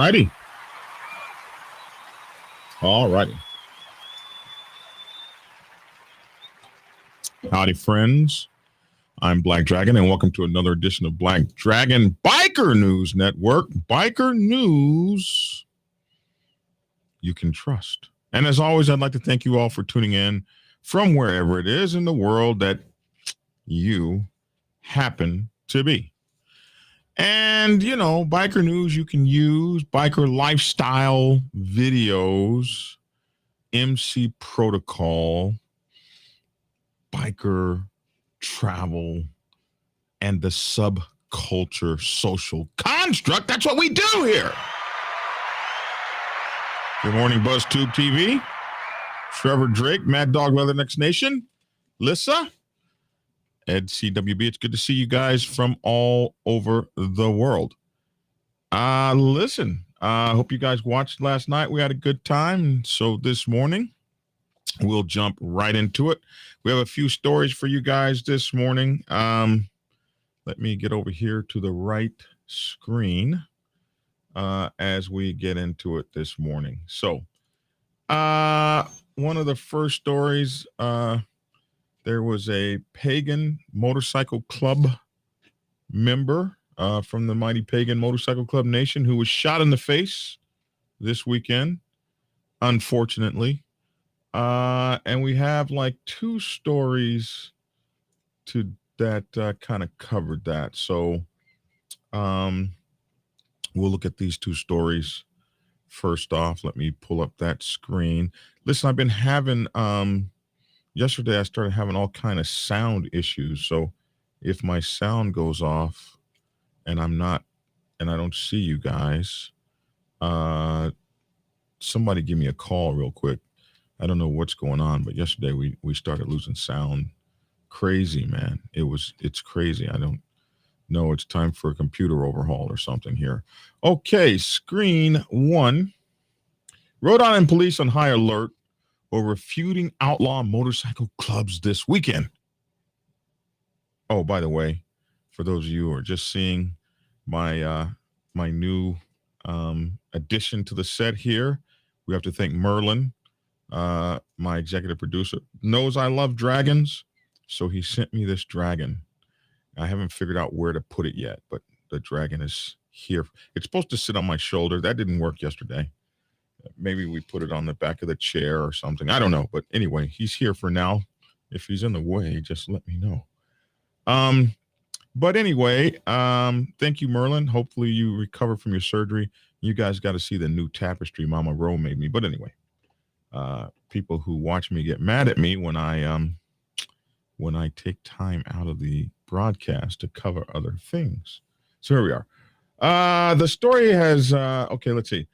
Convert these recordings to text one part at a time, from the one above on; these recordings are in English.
righty. All righty. Howdy, friends. I'm Black Dragon, and welcome to another edition of Black Dragon Biker News Network. Biker news you can trust. And as always, I'd like to thank you all for tuning in from wherever it is in the world that you happen to be. And, you know, biker news you can use, biker lifestyle videos, MC protocol, biker travel, and the subculture social construct. That's what we do here. Good morning, BuzzTube TV. Trevor Drake, Mad Dog Leatherneck Nation, Lissa, Ed CWB. It's good to see you guys from all over the world. Listen, I hope you guys watched last night. We had a good time. So this morning, we'll jump right into it. We have a few stories for you guys this morning. Let me get over here to the right screen as we get into it this morning. So one of the first stories, there was a Pagan Motorcycle Club member from the mighty Pagan Motorcycle Club Nation who was shot in the face this weekend, unfortunately. And we have like two stories to that kind of covered that. So we'll look at these two stories. First off, let me pull up that screen. Listen, I've been having yesterday I started having all kind of sound issues. So if my sound goes off and I don't see you guys, somebody give me a call real quick. I don't know what's going on, but yesterday we started losing sound. Crazy, man. It's crazy. I don't know. It's time for a computer overhaul or something here. Okay, screen one. Rhode Island police on high alert over refuting outlaw motorcycle clubs this weekend. Oh, by the way, for those of you who are just seeing my my new addition to the set here, we have to thank Merlin. My executive producer knows I love dragons, so he sent me this dragon. I haven't figured out where to put it yet, but the dragon is here. It's supposed to sit on my shoulder. That didn't work yesterday. Maybe we put it on the back of the chair or something. I don't know, but anyway, he's here for now. If he's in the way, just let me know. But anyway, thank you, Merlin. Hopefully you recover from your surgery. You guys got to see the new tapestry Mama Ro made me. But anyway. People who watch me get mad at me when I take time out of the broadcast to cover other things. So here we are. The story has okay. Let's see.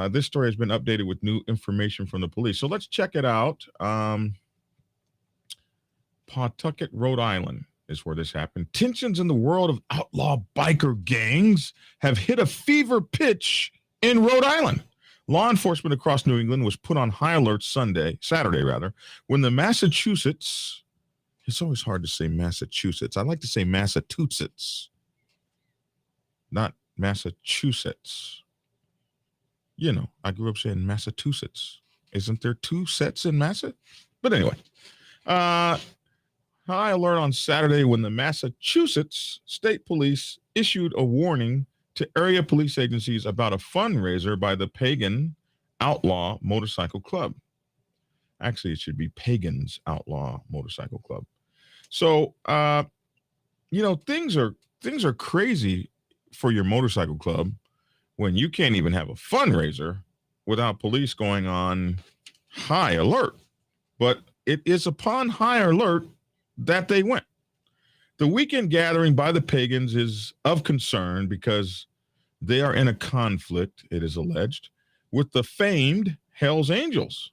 This story has been updated with new information from the police. So let's check it out. Pawtucket, Rhode Island is where this happened. Tensions in the world of outlaw biker gangs have hit a fever pitch in Rhode Island. Law enforcement across New England was put on high alert Saturday, when the Massachusetts, it's always hard to say Massachusetts. I like to say Massachusetts, not Massachusetts. You know, I grew up saying Massachusetts. Isn't there two sets in Massa? But anyway, high alert on Saturday when the Massachusetts State Police issued a warning to area police agencies about a fundraiser by the Pagan Outlaw Motorcycle Club. Actually, it should be Pagan's Outlaw Motorcycle Club. So, you know, things are crazy for your motorcycle club when you can't even have a fundraiser without police going on high alert. But it is upon high alert that they went. The weekend gathering by the Pagans is of concern because they are in a conflict, it is alleged, with the famed Hells Angels.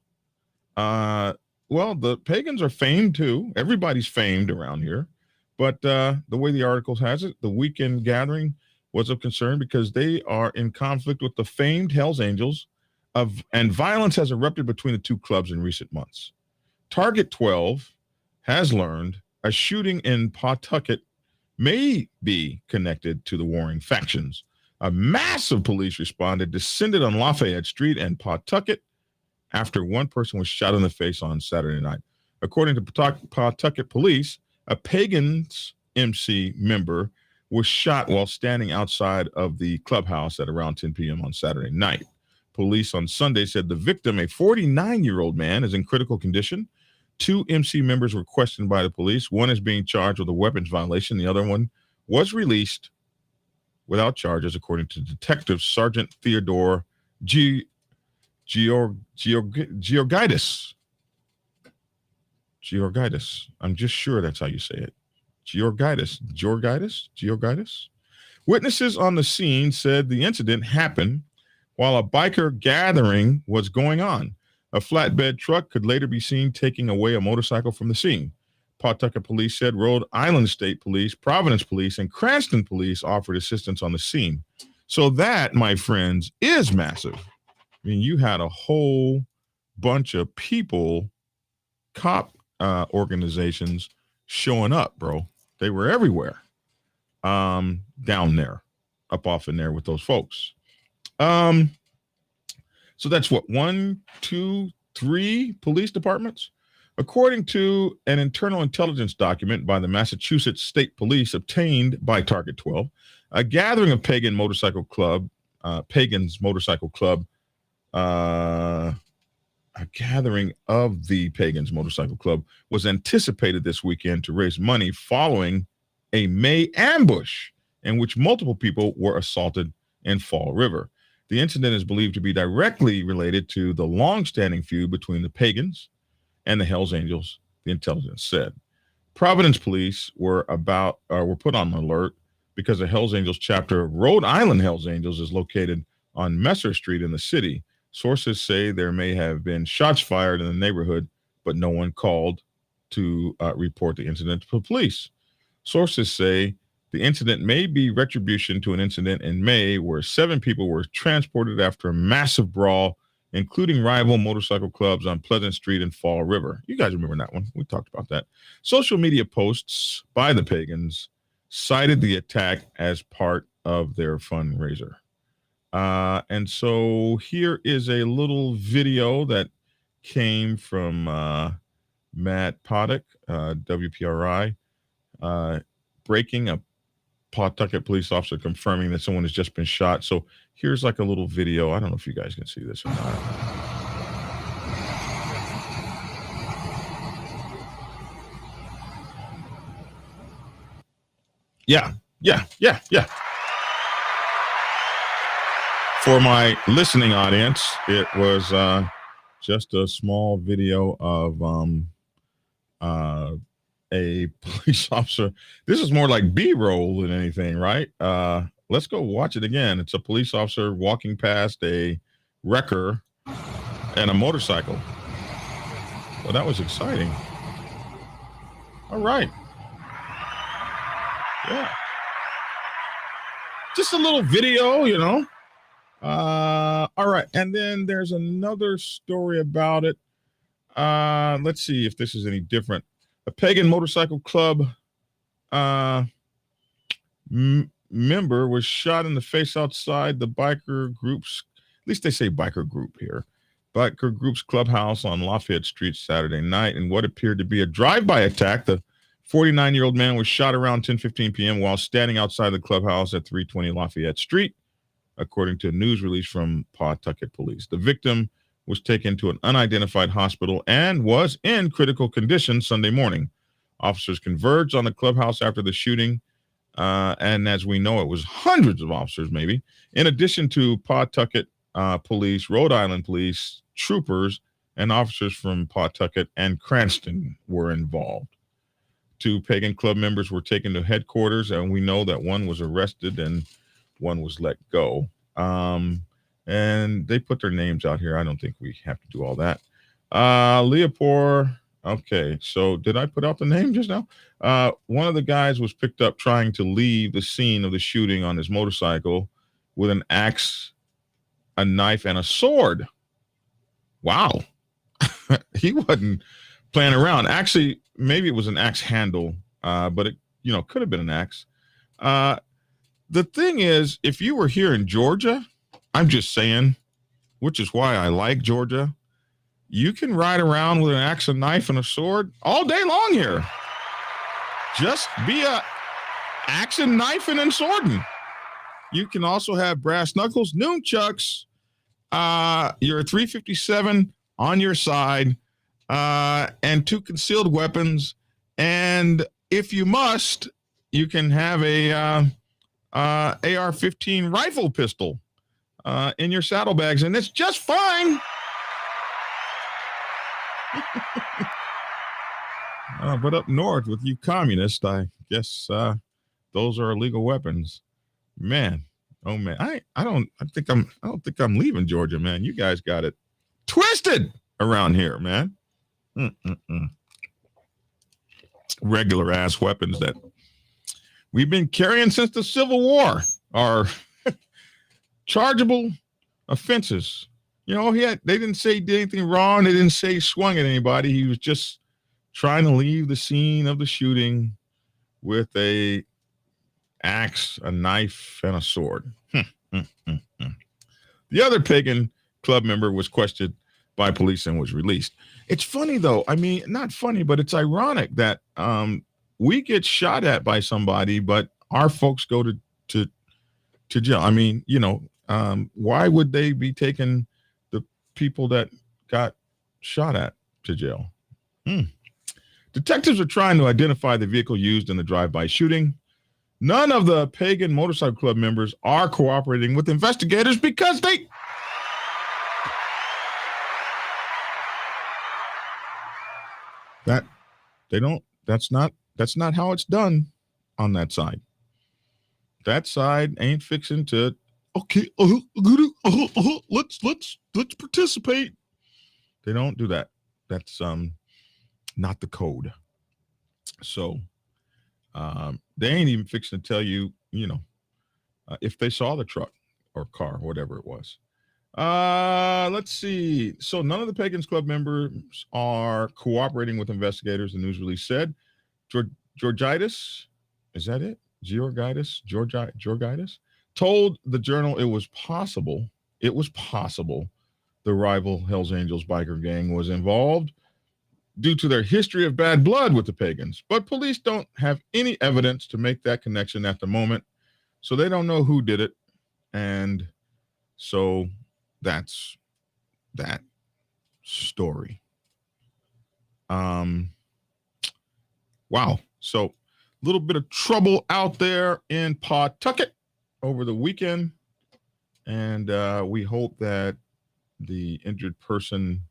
Well, the Pagans are famed too. Everybody's famed around here. But the way the article has it, the weekend gathering was of concern because they are in conflict with the famed Hells Angels and violence has erupted between the two clubs in recent months. Target 12 has learned a shooting in Pawtucket may be connected to the warring factions. A massive police responded descended on Lafayette Street and Pawtucket after one person was shot in the face on Saturday night. According to Pawtucket police, a Pagan's MC member was shot while standing outside of the clubhouse at around 10 p.m. on Saturday night. Police on Sunday said the victim, a 49-year-old man, is in critical condition. 2 MC members were questioned by the police. One is being charged with a weapons violation. The other one was released without charges, according to Detective Sergeant Theodore Georgitis. I'm just sure that's how you say it. Georgitis. Witnesses on the scene said the incident happened while a biker gathering was going on. A flatbed truck could later be seen taking away a motorcycle from the scene. Pawtucket police said Rhode Island State Police, Providence Police, and Cranston Police offered assistance on the scene. So that, my friends, is massive. I mean, you had a whole bunch of people, cop organizations showing up, bro. They were everywhere down there, up off in there with those folks. So that's what, 1, 2, 3 police departments? According to an internal intelligence document by the Massachusetts State Police obtained by Target 12, a gathering of Pagan's Motorcycle Club, a gathering of the Pagan's Motorcycle Club was anticipated this weekend to raise money following a May ambush in which multiple people were assaulted in Fall River. The incident is believed to be directly related to the long-standing feud between the Pagans and the Hells Angels, the intelligence said. Providence police were put on alert because the Hells Angels chapter of Rhode Island Hells Angels is located on Messer Street in the city. Sources say there may have been shots fired in the neighborhood, but no one called to report the incident to the police. Sources say the incident may be retribution to an incident in May where 7 people were transported after a massive brawl, including rival motorcycle clubs on Pleasant Street and Fall River. You guys remember that one. We talked about that. Social media posts by the Pagans cited the attack as part of their fundraiser. And so here is a little video that came from Matt Paddock, WPRI, breaking a Pawtucket police officer confirming that someone has just been shot. So here's like a little video. I don't know if you guys can see this or not. Yeah. For my listening audience, it was just a small video of a police officer. This is more like B-roll than anything, right? Let's go watch it again. It's a police officer walking past a wrecker and a motorcycle. Well, that was exciting. All right. Yeah. Just a little video, you know. All right. And then there's another story about it. Let's see if this is any different. A Pagan Motorcycle Club member was shot in the face outside the biker group's, at least they say biker group here, biker group's clubhouse on Lafayette Street Saturday night in what appeared to be a drive-by attack. The 49-year-old man was shot around 10:15 p.m. while standing outside the clubhouse at 320 Lafayette Street, according to a news release from Pawtucket police. The victim was taken to an unidentified hospital and was in critical condition Sunday morning. Officers converged on the clubhouse after the shooting, and as we know, it was hundreds of officers, maybe. In addition to Pawtucket police, Rhode Island police, troopers, and officers from Pawtucket and Cranston were involved. 2 Pagan Club members were taken to headquarters, and we know that one was arrested and one was let go. And they put their names out here. I don't think we have to do all that. Leopold. Okay, so did I put out the name just now? One of the guys was picked up trying to leave the scene of the shooting on his motorcycle with an axe, a knife, and a sword. Wow. He wasn't playing around. Actually, maybe it was an axe handle, but it, could have been an axe. The thing is, if you were here in Georgia, I'm just saying, which is why I like Georgia, you can ride around with an axe, a knife, and a sword all day long here. Just be a axe and knife and swording. You can also have brass knuckles, nunchucks, your 357 on your side, and 2 concealed weapons. And if you must, you can have a AR-15 rifle pistol in your saddlebags, and it's just fine. But up north with you communists, I guess those are illegal weapons. Man, oh man, I don't think I'm leaving Georgia, man. You guys got it twisted around here, man. Regular ass weapons that we've been carrying since the Civil War are chargeable offenses. You know, they didn't say he did anything wrong. They didn't say he swung at anybody. He was just trying to leave the scene of the shooting with a axe, a knife, and a sword. The other Pagan club member was questioned by police and was released. It's funny, though. I mean, not funny, but it's ironic that we get shot at by somebody, but our folks go to jail. I mean, you know, why would they be taking the people that got shot at to jail? Detectives are trying to identify the vehicle used in the drive-by shooting. None of the Pagan Motorcycle Club members are cooperating with investigators because that's not how it's done on that side. That side ain't fixing to, okay, let's participate. They don't do that. That's not the code. So they ain't even fixing to tell you, you know, if they saw the truck or car, whatever it was. Let's see. So none of the Pagans Club members are cooperating with investigators, the news release said. Georgitis, is that it? Georgitis told the Journal it was possible the rival Hells Angels biker gang was involved due to their history of bad blood with the Pagans. But police don't have any evidence to make that connection at the moment, so they don't know who did it. And so that's that story. Wow. So a little bit of trouble out there in Pawtucket over the weekend. And we hope that the injured person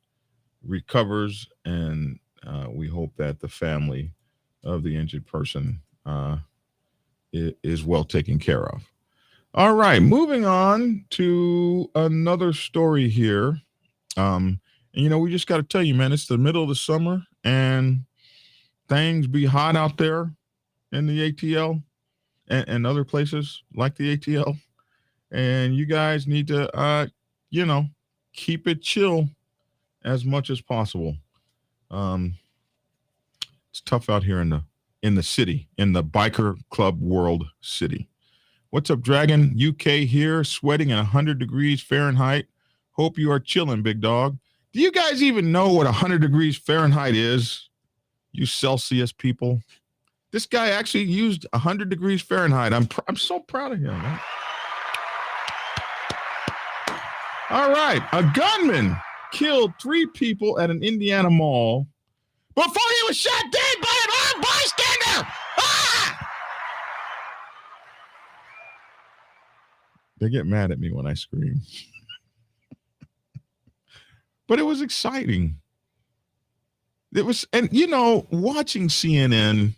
recovers, and we hope that the family of the injured person is well taken care of. All right, moving on to another story here. And, you know, we just got to tell you, man, it's the middle of the summer, and things be hot out there in the ATL and other places like the ATL. And you guys need to, you know, keep it chill as much as possible. It's tough out here in the city, in the biker club world city. What's up, Dragon? UK here, sweating at 100 degrees Fahrenheit. Hope you are chilling, big dog. Do you guys even know what 100 degrees Fahrenheit is? You Celsius people. This guy actually used 100 degrees Fahrenheit. I'm so proud of him, man. All right. A gunman killed 3 people at an Indiana mall before he was shot dead by an armed bystander. Ah! They get mad at me when I scream. But it was exciting. It was, and you know, watching CNN,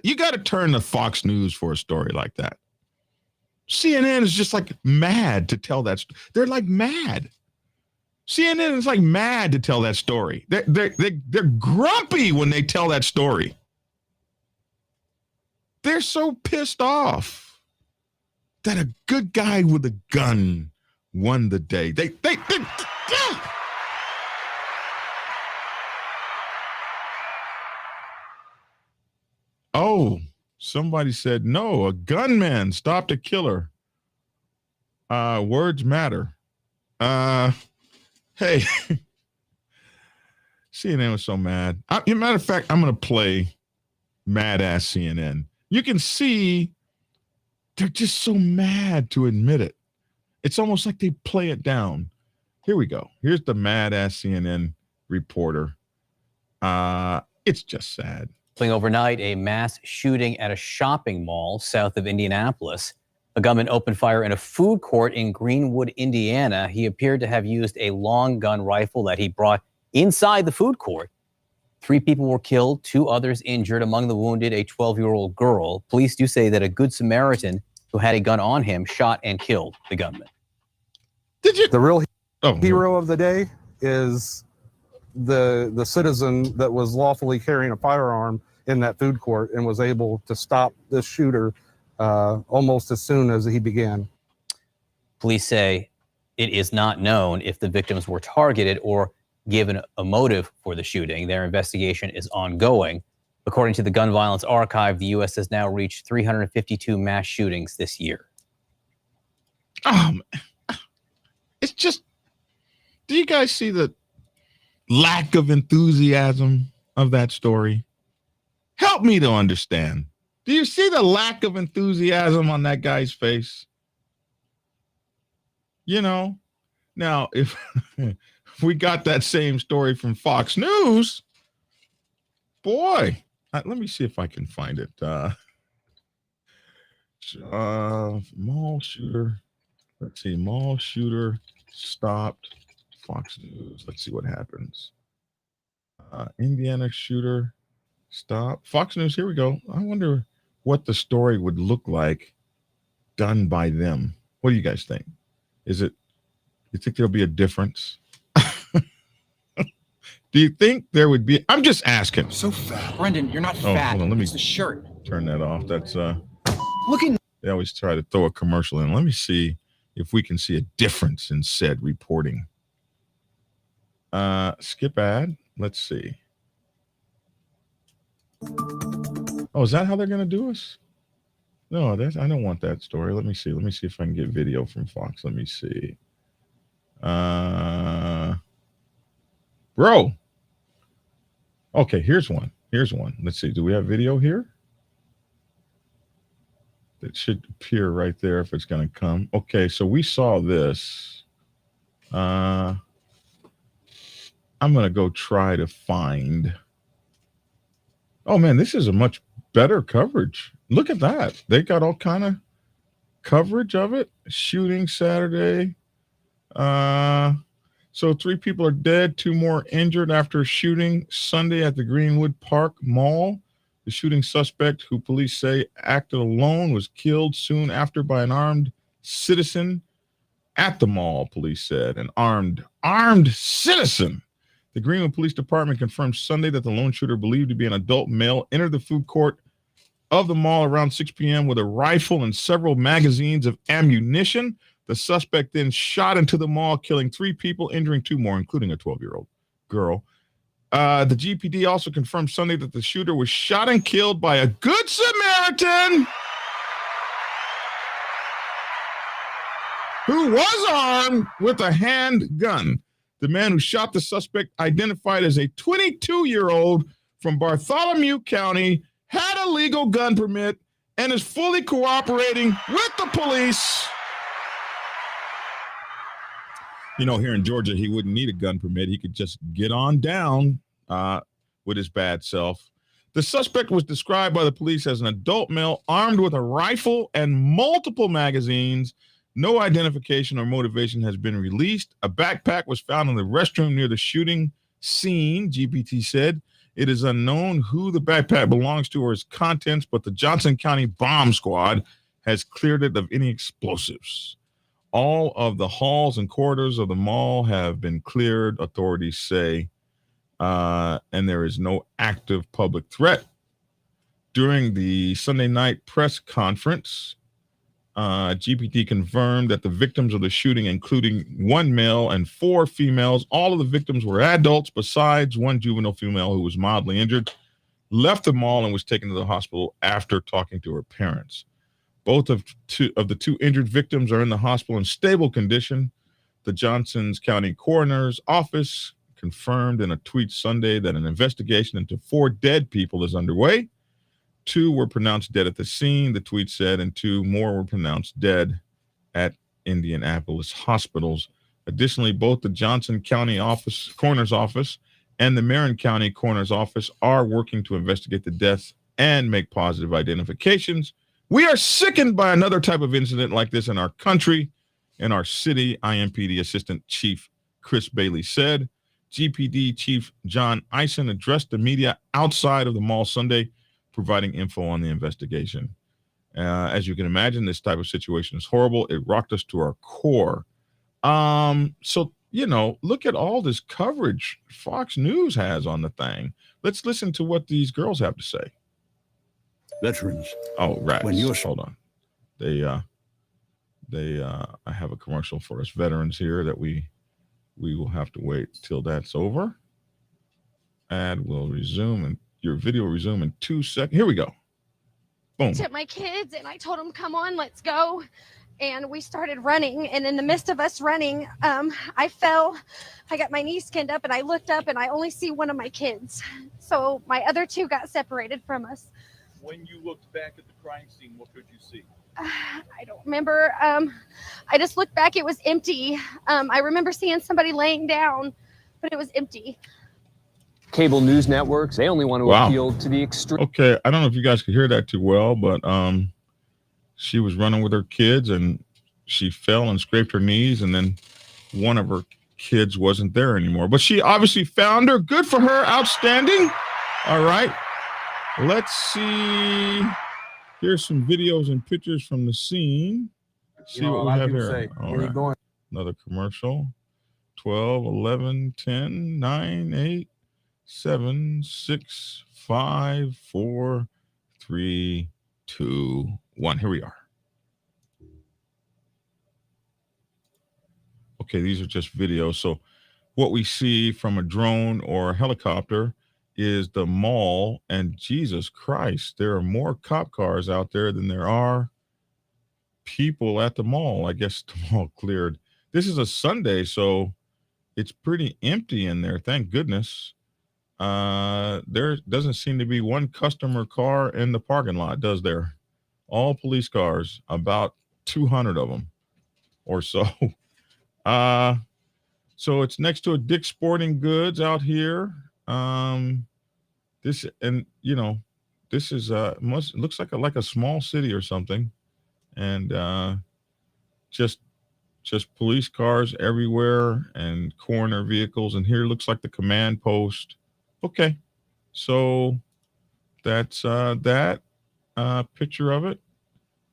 you got to turn to Fox News for a story like that. CNN is just like mad to tell that. They're like mad. CNN is like mad to tell that story. They're grumpy when they tell that story. They're so pissed off that a good guy with a gun won the day. They Oh, Somebody said, no, a gunman stopped a killer. Words matter. Hey, CNN was so mad. As a matter of fact, I'm going to play Mad Ass CNN. You can see they're just so mad to admit it. It's almost like they play it down. Here we go. Here's the Mad Ass CNN reporter. It's just sad. Overnight, a mass shooting at a shopping mall south of Indianapolis. A gunman opened fire in a food court in Greenwood, Indiana. He appeared to have used a long gun rifle that he brought inside the food court. 3 people were killed, 2 others injured. Among the wounded, a 12-year-old girl. Police do say that a Good Samaritan who had a gun on him shot and killed the gunman. The real hero of the day is the citizen that was lawfully carrying a firearm in that food court and was able to stop this shooter almost as soon as he began. Police say it is not known if the victims were targeted or given a motive for the shooting. Their investigation is ongoing. According to the Gun Violence Archive, the U.S. has now reached 352 mass shootings this year. It's just, do you guys see the lack of enthusiasm of that story? Help me to understand. Do you see the lack of enthusiasm on that guy's face? You know, now if we got that same story from Fox News, boy, let me see if I can find it. Mall shooter. Let's see, mall shooter stopped. Fox News. Let's see what happens. Indiana shooter stop. Fox News. Here we go. I wonder what the story would look like done by them. What do you guys think? You think there'll be a difference? Do you think there would be? I'm just asking. So fat. Brendan, you're not fat. Hold on, let me it's the shirt. Turn that off. That's Looking. They always try to throw a commercial in. Let me see if we can see a difference in said reporting. Skip ad. Let's see. Oh, is that how they're going to do us? No, I don't want that story. Let me see. Let me see if I can get video from Fox. Let me see. Bro. Okay, here's one. Let's see. Do we have video here? It should appear right there if it's going to come. Okay, so we saw this. I'm going to go try to find. Oh, man, this is a much better coverage. Look at that. They got all kind of coverage of it. Shooting Saturday. So 3 people are dead, 2 more injured after a shooting Sunday at the Greenwood Park Mall. The shooting suspect, who police say acted alone, was killed soon after by an armed citizen at the mall, police said. An armed citizen. The Greenwood Police Department confirmed Sunday that the lone shooter, believed to be an adult male, entered the food court of the mall around 6 p.m. with a rifle and several magazines of ammunition. The suspect then shot into the mall, killing 3 people, injuring 2 more, including a 12-year-old girl. The GPD also confirmed Sunday that the shooter was shot and killed by a Good Samaritan who was armed with a handgun. The man who shot the suspect, identified as a 22-year-old from Bartholomew County, had a legal gun permit and is fully cooperating with the police. You know, here in Georgia, he wouldn't need a gun permit. He could just get on down with his bad self. The suspect was described by the police as an adult male armed with a rifle and multiple magazines. No identification or motivation has been released. A backpack was found in the restroom near the shooting scene, GPT said. It is unknown who the backpack belongs to or its contents, but the Johnson County Bomb Squad has cleared it of any explosives. All of the halls and corridors of the mall have been cleared, authorities say, and there is no active public threat. During the Sunday night press conference, GPT confirmed that the victims of the shooting, including 1 male and 4 females, all of the victims were adults besides 1 juvenile female who was mildly injured. left the mall and was taken to the hospital after talking to her parents. Both of the two injured victims are in the hospital in stable condition. The Johnson County Coroner's Office confirmed in a tweet Sunday that an investigation into 4 dead people is underway. 2 were pronounced dead at the scene, the tweet said, and 2 more were pronounced dead at Indianapolis hospitals. Additionally, both the Johnson County Coroner's Office and the Marin County Coroner's Office are working to investigate the deaths and make positive identifications. We are sickened by another type of incident like this in our country, in our city, IMPD Assistant Chief Chris Bailey said. GPD Chief John Eisen addressed the media outside of the mall Sunday, providing info on the investigation. As you can imagine, this type of situation is horrible. It rocked us to our core. So, look at all this coverage Fox News has on the thing. Let's listen to what these girls have to say. Veterans. Oh, right. When Hold on. I have a commercial for us veterans here that we will have to wait till that's over. Ad will resume, and your video will resume in 2 seconds. Here we go. Boom. To my kids, and I told them, come on, let's go. And we started running, and in the midst of us running, I fell. I got my knee skinned up, and I looked up, and I only see one of my kids. So my other 2 got separated from us. When you looked back at the crime scene, what could you see? I don't remember. I just looked back. It was empty. I remember seeing somebody laying down, but it was empty. Cable news networks, they only want to appeal to the extreme. Okay, I don't know if you guys could hear that too well, but she was running with her kids and she fell and scraped her knees, and then one of her kids wasn't there anymore. But she obviously found her. Good for her. Outstanding. All right. Let's see. Here's some videos and pictures from the scene. See what we have here. All right. Another commercial. 12, 11, 10, 9, 8, 7, 6, 5, 4, 3, 2, 1. Here we are. Okay, these are just videos. So what we see from a drone or a helicopter is the mall, and Jesus Christ, there are more cop cars out there than there are people at the mall. I guess the mall cleared. This is a Sunday, so it's pretty empty in there. Thank goodness. There doesn't seem to be one customer car in the parking lot, does there? All police cars, about 200 of them or so. So it's next to a Dick's Sporting Goods out here. This is looks like a small city or something, and just police cars everywhere and coroner vehicles. And here looks like the command post. Okay, so that's that picture of it,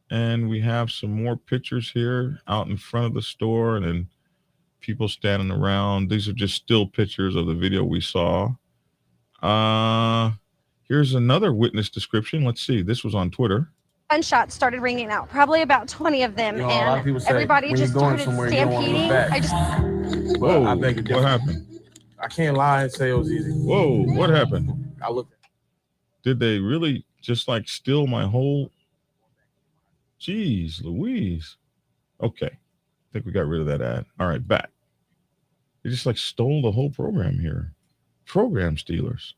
and we have some more pictures here out in front of the store, and then people standing around. These are just still pictures of the video we saw. Here's another witness description. Let's see. This was on Twitter. Gunshots started ringing out, probably about 20 of them, and everybody just started stampeding. Whoa, I beg what happened? I can't lie and say it was easy. Whoa, what happened? I looked. Did they really just like steal my whole? Jeez Louise. Okay, I think we got rid of that ad. All right, back. They just like stole the whole program here. Program stealers.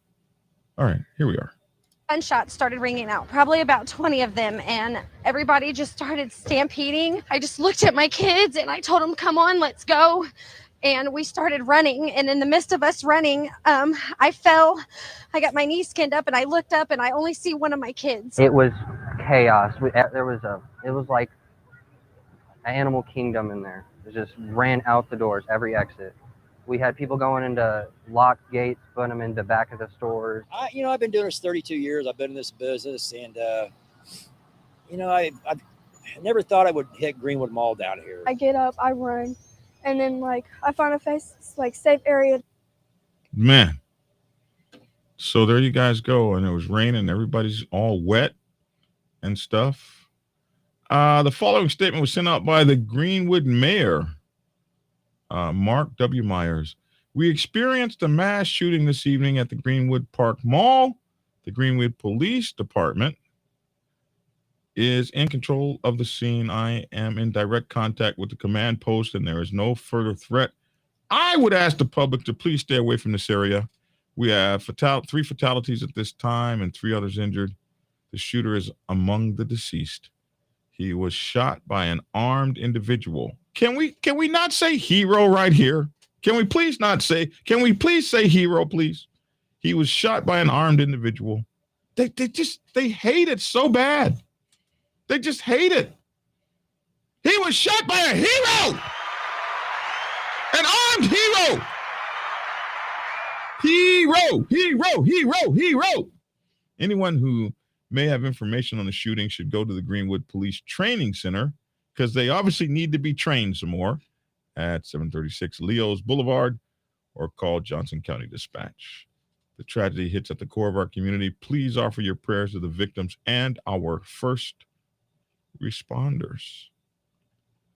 All right, here we are. Gunshots started ringing out, probably about 20 of them, and everybody just started stampeding. I just looked at my kids and I told them, come on, let's go. And we started running, and in the midst of us running, I fell. I got my knee skinned up, and I looked up, and I only see one of my kids. It was chaos. It was like an animal kingdom in there. It just ran out the doors, every exit. We had people going into locked gates, putting them in the back of the stores. I've been doing this 32 years. I've been in this business, and I never thought I would hit Greenwood Mall down here. I get up, I run, and then I find a safe area. Man, so there you guys go, and it was raining. Everybody's all wet and stuff. The following statement was sent out by the Greenwood mayor. Mark W. Myers. We experienced a mass shooting this evening at the Greenwood Park Mall. The Greenwood Police Department is in control of the scene. I am in direct contact with the command post, and there is no further threat. I would ask the public to please stay away from this area. We have 3 fatalities at this time and 3 others injured. The shooter is among the deceased. He was shot by an armed individual. Can we not say hero right here? Can we please say hero, please? He was shot by an armed individual. They hate it so bad. They just hate it. He was shot by a hero. An armed hero. Hero. Anyone who may have information on the shooting should go to the Greenwood Police Training Center, because they obviously need to be trained some more, at 736 Leos Boulevard, or call Johnson County Dispatch. The tragedy hits at the core of our community. Please offer your prayers to the victims and our first responders.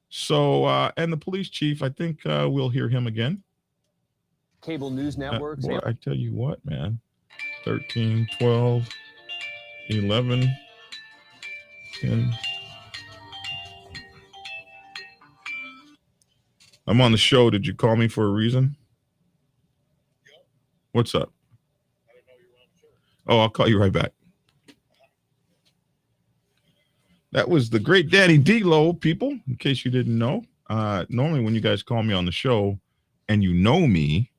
So, and the police chief, I think we'll hear him again. Cable news networks. Boy, I tell you what, man. 13, 12, 11, 10. I'm on the show. Did you call me for a reason? What's up? Oh, I'll call you right back. That was the great Daddy D-Lo, people, in case you didn't know. Normally when you guys call me on the show and you know me,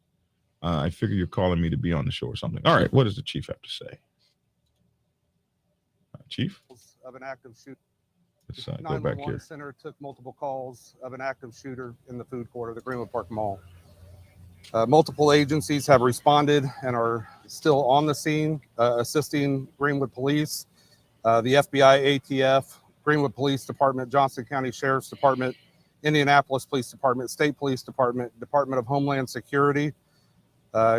I figure you're calling me to be on the show or something. All right, what does the chief have to say? Chief? Of an active shooter. Let's go back here. Center took multiple calls of an active shooter in the food court of the Greenwood Park Mall. Multiple agencies have responded and are still on the scene, assisting Greenwood Police, the FBI, ATF, Greenwood Police Department, Johnson County Sheriff's Department, Indianapolis Police Department, State Police Department, Department of Homeland Security,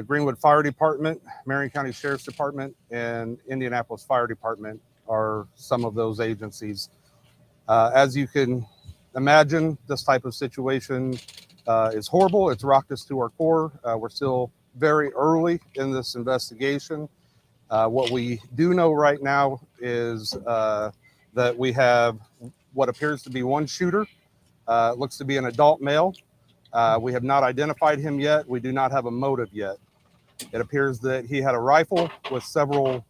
Greenwood Fire Department, Marion County Sheriff's Department, and Indianapolis Fire Department are some of those agencies. As you can imagine, this type of situation is horrible. It's rocked us to our core. We're still very early in this investigation. What we do know right now is that we have what appears to be one shooter. Looks to be an adult male. We have not identified him yet. We do not have a motive yet. It appears that he had a rifle with several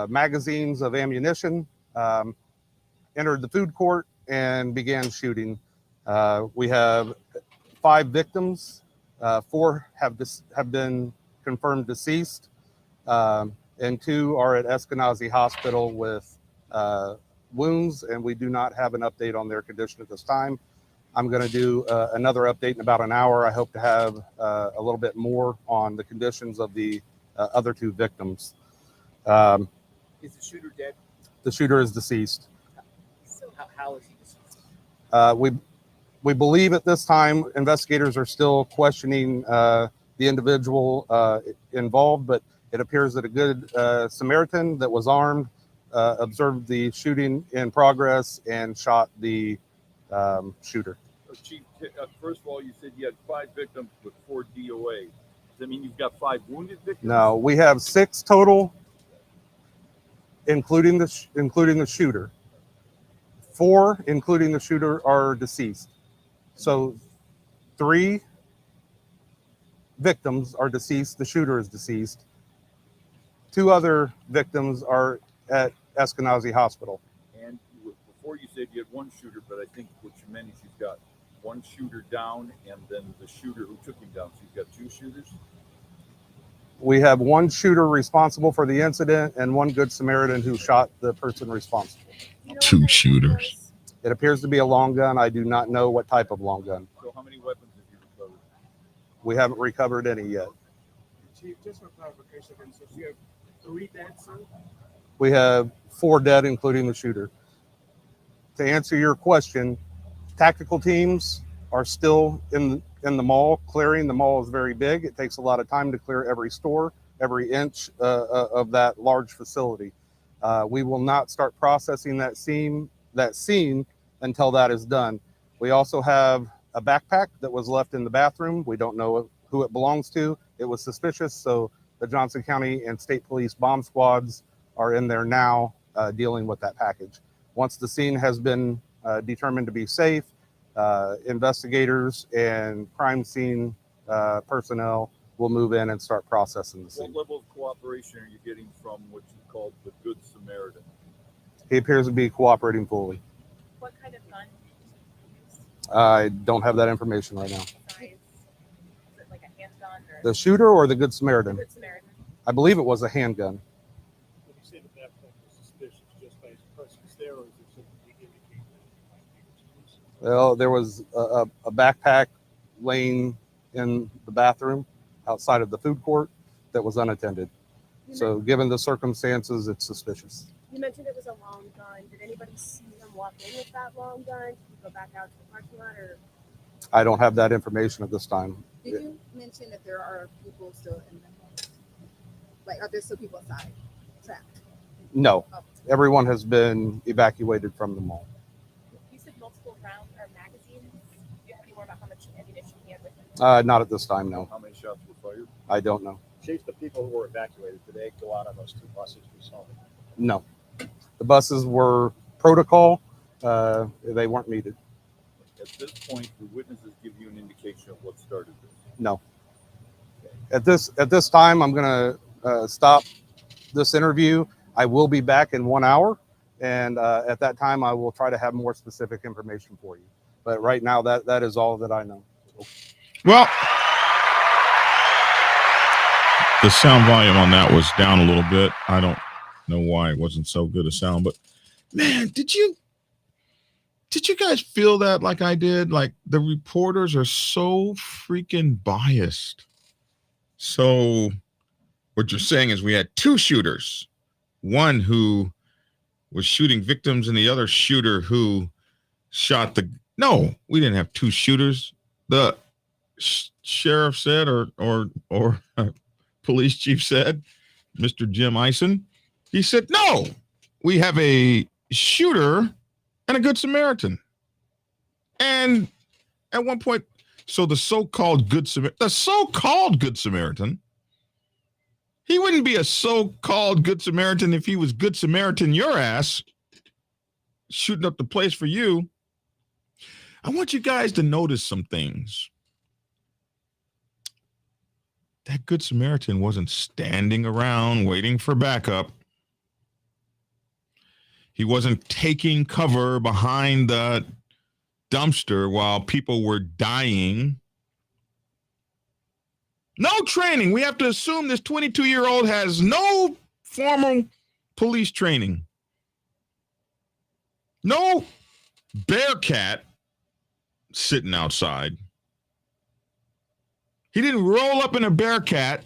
magazines of ammunition, entered the food court and began shooting. We have 5 victims. 4 have been confirmed deceased, and 2 are at Eskenazi Hospital with wounds, and we do not have an update on their condition at this time. I'm going to do another update in about an hour. I hope to have a little bit more on the conditions of the other 2 victims. Is the shooter dead? The shooter is deceased. So how is he deceased? We believe at this time investigators are still questioning the individual involved, but it appears that a good Samaritan that was armed observed the shooting in progress and shot the shooter. Chief, first of all, you said you had 5 victims with 4 DOA. Does that mean you've got 5 wounded victims? No, we have 6 total, including the shooter. 4, including the shooter, are deceased. So 3 victims are deceased. The shooter is deceased. 2 other victims are at Eskenazi Hospital. And before you said you had 1 shooter, but I think what you meant is you've got 1 shooter down and then the shooter who took him down. So you've got 2 shooters? We have 1 shooter responsible for the incident and 1 good Samaritan who shot the person responsible. 2 shooters. It appears to be a long gun. I do not know what type of long gun. So how many weapons have you recovered? We haven't recovered any yet. Chief, just for clarification, so you have 3 dead, sir? We have 4 dead, including the shooter. To answer your question, tactical teams are still in the mall clearing. The mall is very big. It takes a lot of time to clear every store, every inch of that large facility. We will not start processing that scene until that is done. We also have a backpack that was left in the bathroom. We don't know who it belongs to. It was suspicious, so The Johnson County and State Police bomb squads are in there now dealing with that package. Once the scene has been determined to be safe, investigators and crime scene personnel will move in and start processing the scene. What level of cooperation are you getting from what you called the Good Samaritan? He appears to be cooperating fully. What kind of gun did you use? I don't have that information right now. Size? Is it like a handgun or The shooter or the Good Samaritan? the Good Samaritan? I believe it was a handgun. When you say the backpack was suspicious, just by his presence there, or is there something to indicate that it might be exclusive? Well, there was a backpack laying in the bathroom outside of the food court that was unattended. So given the circumstances, it's suspicious. You mentioned it was a long gun. Did anybody see him walk in with that long gun? Did he go back out to the parking lot, or? I don't have that information at this time. Did you mention that there are people still in the house? Like, are there still people outside trapped? No, Oh. everyone has been evacuated from the mall. You said multiple rounds or magazines. Do you have any more about how much ammunition he had with him? Not at this time, no. How many shots were fired? I don't know. Chief, the people who were evacuated, did they go out on those 2 buses we saw? No. The buses were protocol. They weren't needed. At this point, the witnesses give you an indication of what started this. No. At this time, I'm going to stop this interview. I will be back in 1 hour, and at that time, I will try to have more specific information for you. But right now, that is all that I know. Well, the sound volume on that was down a little bit. I don't know why it wasn't so good a sound, but man, did you guys feel that like I did? Like, the reporters are so freaking biased. So what you're saying is we had 2 shooters, one who was shooting victims and the other shooter who shot no, we didn't have 2 shooters. The sheriff said, or police chief said, Mr. Jim Ison, he said, no, we have a shooter and a Good Samaritan. And at one point, so the so-called Good Samaritan, he wouldn't be a so-called Good Samaritan if he was Good Samaritan your ass, shooting up the place for you. I want you guys to notice some things. That Good Samaritan wasn't standing around waiting for backup. He wasn't taking cover behind the dumpster while people were dying. No training. We have to assume this 22-year-old has no formal police training. No Bearcat sitting outside. He didn't roll up in a Bearcat.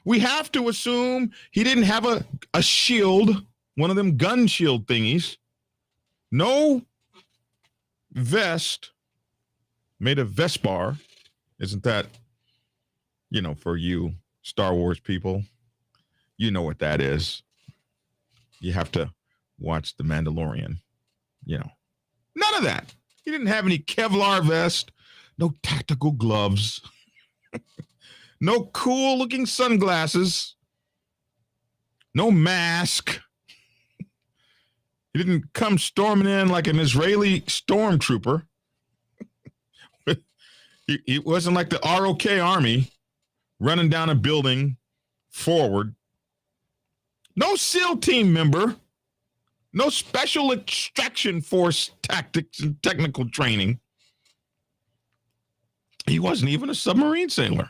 We have to assume he didn't have a shield, one of them gun shield thingies. No vest made of Vespar. Isn't that, for you Star Wars people, you know what that is. You have to watch The Mandalorian. None of that. He didn't have any Kevlar vest, no tactical gloves, no cool looking sunglasses, no mask. He didn't come storming in like an Israeli stormtrooper. He wasn't like the ROK army running down a building forward. No SEAL team member. No special extraction force tactics and technical training. He wasn't even a submarine sailor.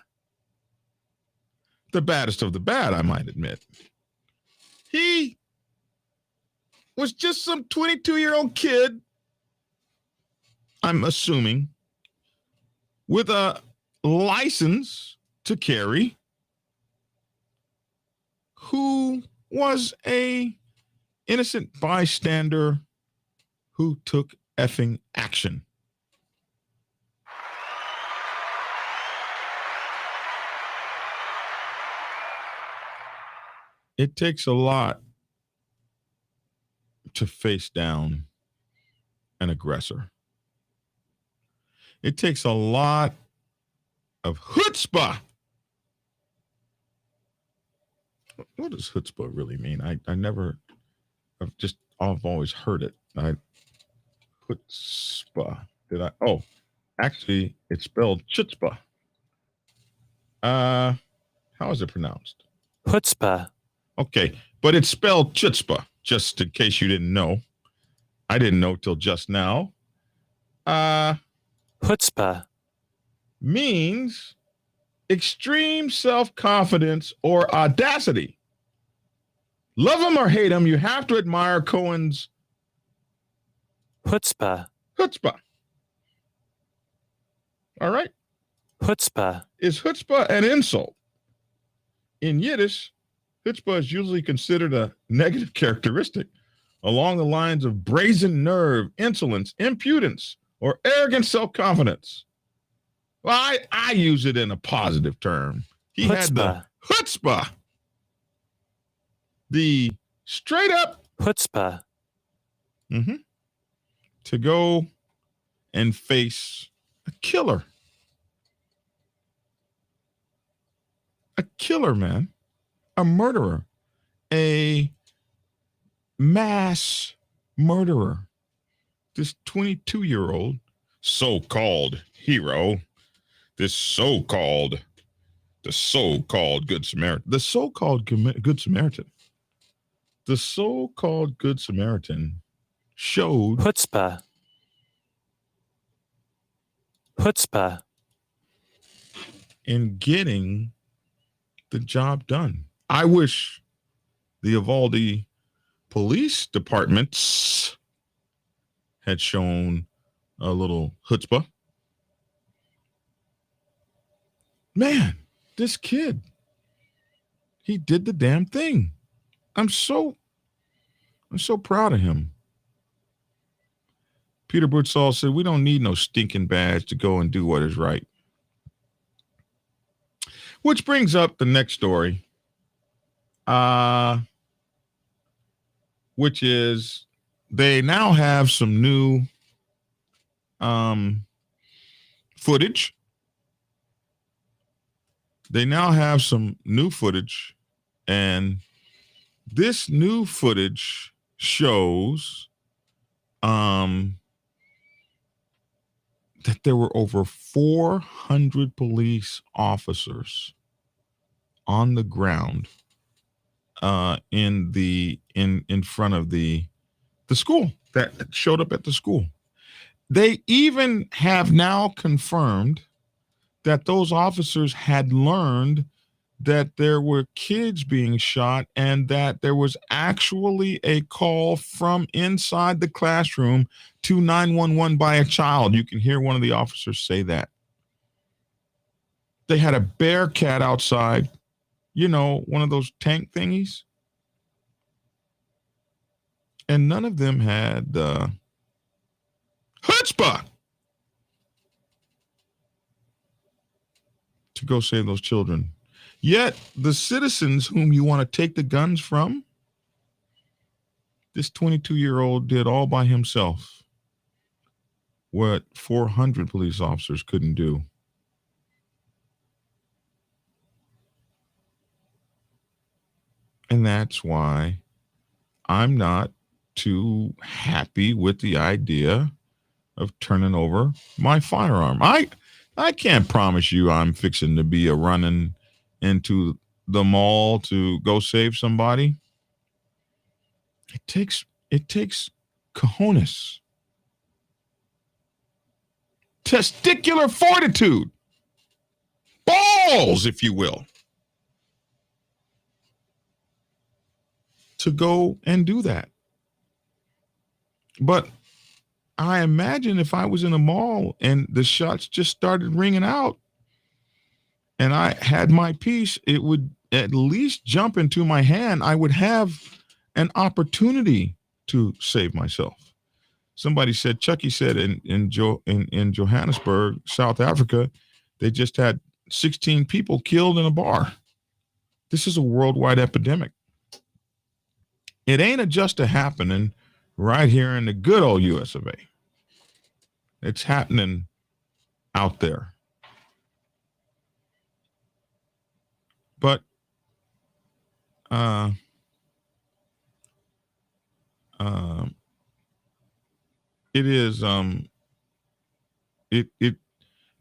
The baddest of the bad, I might admit. He was just some 22-year-old kid, I'm assuming, with a license to carry, who was a innocent bystander who took effing action. It takes a lot to face down an aggressor. It takes a lot of chutzpah What does chutzpah really mean? I've always heard it. Chutzpah. Actually, it's spelled chutzpah. How is it pronounced? Chutzpah. Okay, but it's spelled chutzpah, just in case you didn't know. I didn't know till just now. Chutzpah means extreme self-confidence or audacity. Love him or hate him, you have to admire Cohen's chutzpah. Chutzpah. All right. Chutzpah. Is chutzpah an insult? In Yiddish, chutzpah is usually considered a negative characteristic along the lines of brazen nerve, insolence, impudence, or arrogant self-confidence. Well, I use it in a positive term. He chutzpah. had the chutzpah. The straight up chutzpah. To go and face a killer. A killer, man. A murderer. A mass murderer. This 22-year-old so-called hero, the so-called Good Samaritan. The so-called Good Samaritan. The so-called Good Samaritan showed chutzpah. Chutzpah. in getting the job done. I wish the Uvalde police departments had shown a little chutzpah. Man, this kid, he did the damn thing. I'm so proud of him. Peter Birdsall said, we don't need no stinking badge to go and do what is right. Which brings up the next story, which is they now have some new footage. They now have some new footage, and this new footage shows that there were over 400 police officers on the ground in front of the school that showed up at the school. They even have now confirmed that those officers had learned that there were kids being shot and that there was actually a call from inside the classroom to 911 by a child. You can hear one of the officers say that. They had a Bearcat outside, one of those tank thingies. And none of them had chutzpah to go save those children. Yet the citizens whom you want to take the guns from, this 22-year-old did all by himself what 400 police officers couldn't do. And that's why I'm not too happy with the idea of turning over my firearm. I can't promise you I'm fixing to be a running into the mall to go save somebody. It takes cojones, testicular fortitude, balls, if you will, to go and do that. But I imagine if I was in a mall and the shots just started ringing out and I had my piece, it would at least jump into my hand. I would have an opportunity to save myself. Somebody said, Chucky said in Johannesburg, South Africa, they just had 16 people killed in a bar. This is a worldwide epidemic. It ain't just a happening right here in the good old US of A. It's happening out there. But uh, it is